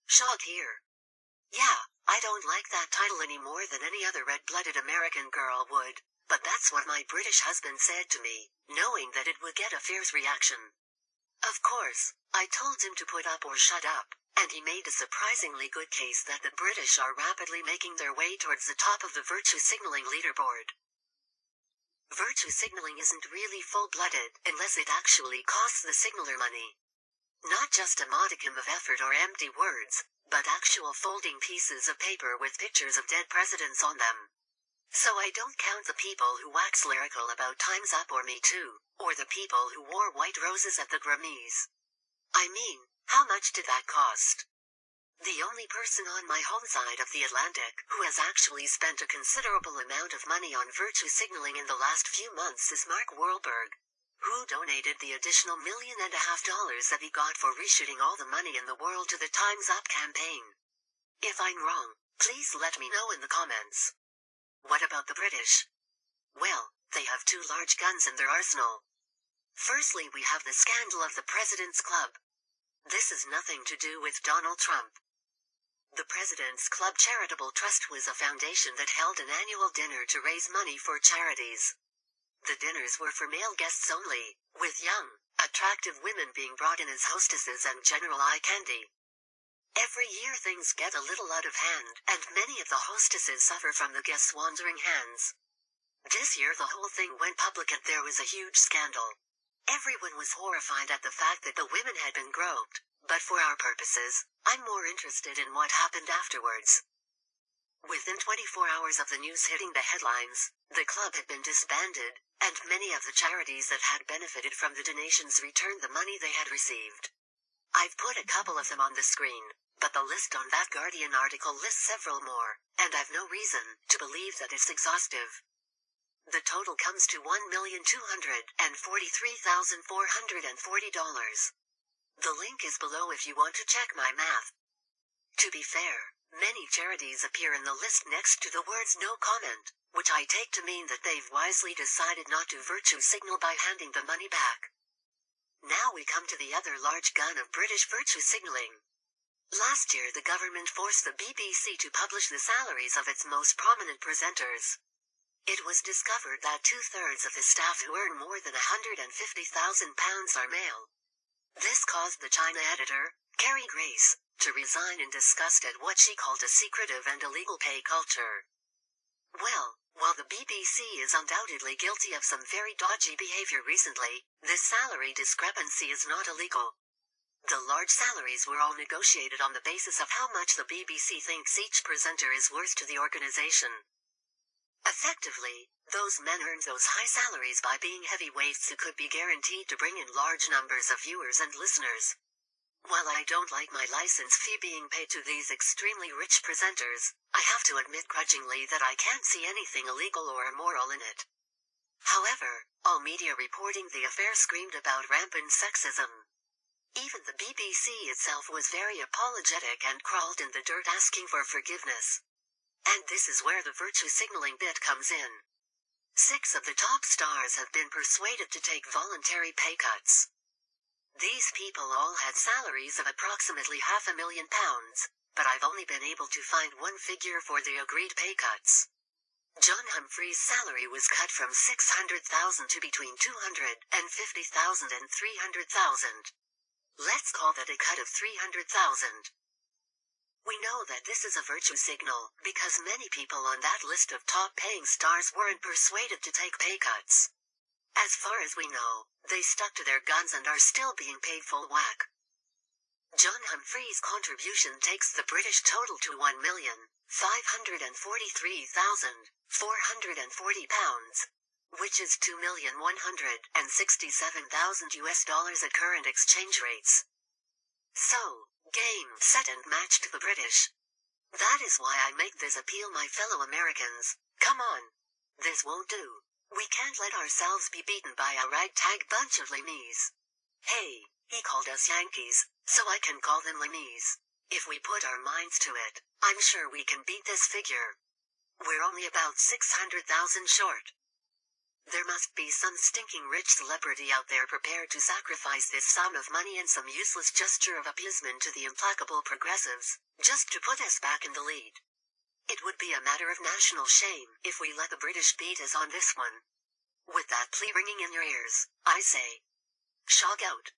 Shock here. Yeah, I don't like that title any more than any other red-blooded American girl would, but that's what my British husband said to me, knowing that it would get a fierce reaction. Of course, I told him to put up or shut up, and he made a surprisingly good case that the British are rapidly making their way towards the top of the virtue signaling leaderboard. Virtue signaling isn't really full-blooded unless it actually costs the signaler money. Not just a modicum of effort or empty words, but actual folding pieces of paper with pictures of dead presidents on them. So I don't count the people who wax lyrical about Time's Up or Me Too, or the people who wore white roses at the Grammys. I mean, how much did that cost? The only person on my home side of the Atlantic who has actually spent a considerable amount of money on virtue signaling in the last few months is Mark Wahlberg, who donated the additional $1.5 million that he got for reshooting all the money in the world to the Time's Up campaign. If I'm wrong, please let me know in the comments. What about the British? Well, they have two large guns in their arsenal. Firstly, we have the scandal of the President's Club. This has nothing to do with Donald Trump. The President's Club Charitable Trust was a foundation that held an annual dinner to raise money for charities. The dinners were for male guests only, with young, attractive women being brought in as hostesses and general eye candy. Every year things get a little out of hand, and many of the hostesses suffer from the guests' wandering hands. This year the whole thing went public and there was a huge scandal. Everyone was horrified at the fact that the women had been groped, but for our purposes, I'm more interested in what happened afterwards. Within 24 hours of the news hitting the headlines, the club had been disbanded, and many of the charities that had benefited from the donations returned the money they had received. I've put a couple of them on the screen, but the list on that Guardian article lists several more, and I've no reason to believe that it's exhaustive. The total comes to $1,243,440. The link is below if you want to check my math. To be fair, many charities appear in the list next to the words no comment, which I take to mean that they've wisely decided not to virtue signal by handing the money back. Now we come to the other large gun of British virtue signaling. Last year the government forced the BBC to publish the salaries of its most prominent presenters. It was discovered that 2/3 of the staff who earn more than £150,000 are male. This caused the China editor, Carrie Grace, to resign in disgust at what she called a secretive and illegal pay culture. Well, while the BBC is undoubtedly guilty of some very dodgy behavior recently, this salary discrepancy is not illegal. The large salaries were all negotiated on the basis of how much the BBC thinks each presenter is worth to the organization. Effectively, those men earned those high salaries by being heavyweights who could be guaranteed to bring in large numbers of viewers and listeners. While I don't like my license fee being paid to these extremely rich presenters, I have to admit grudgingly that I can't see anything illegal or immoral in it. However, all media reporting the affair screamed about rampant sexism. Even the BBC itself was very apologetic and crawled in the dirt asking for forgiveness. And this is where the virtue signaling bit comes in. 6 of the top stars have been persuaded to take voluntary pay cuts. These people all had salaries of approximately £500,000, but I've only been able to find one figure for the agreed pay cuts. John Humphrey's salary was cut from $600,000 to between $250,000 and $300,000. Let's call that a cut of $300,000. We know that this is a virtue signal, because many people on that list of top-paying stars weren't persuaded to take pay cuts. As far as we know, they stuck to their guns and are still being paid full whack. John Humphrey's contribution takes the British total to £1,543,440, which is $2,167,000 at current exchange rates. So, game, set and match to the British. That is why I make this appeal, my fellow Americans. Come on. This won't do. We can't let ourselves be beaten by a ragtag bunch of Lemies. Hey, he called us Yankees, so I can call them Lemies. If we put our minds to it, I'm sure we can beat this figure. We're only about 600,000 short. There must be some stinking rich celebrity out there prepared to sacrifice this sum of money and some useless gesture of appeasement to the implacable progressives, just to put us back in the lead. It would be a matter of national shame if we let the British beat us on this one. With that plea ringing in your ears, I say, shog out.